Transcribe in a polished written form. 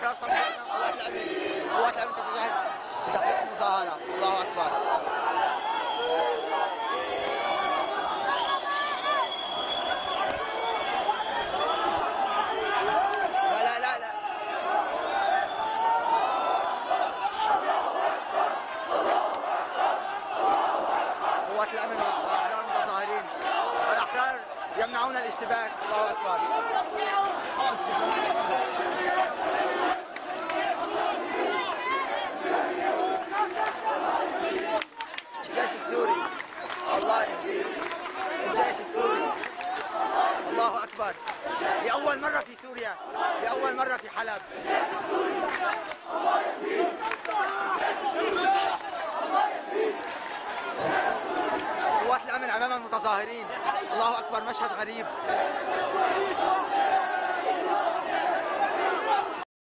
الأحرار صممنا قوات الأمن. قوات الأمن تتجهز لتخطيط المظاهرة. الله أكبر. لا لا لا لا. قوات الأمن والأحرار متظاهرين. الأحرار يمنعون الاشتباك. الله أكبر. الجيش السوري. الله يهديه. الجيش السوري. الله أكبر. لأول مرة في سوريا، لأول مرة في حلب. قوات الأمن أمام المتظاهرين. الله أكبر، مشهد غريب.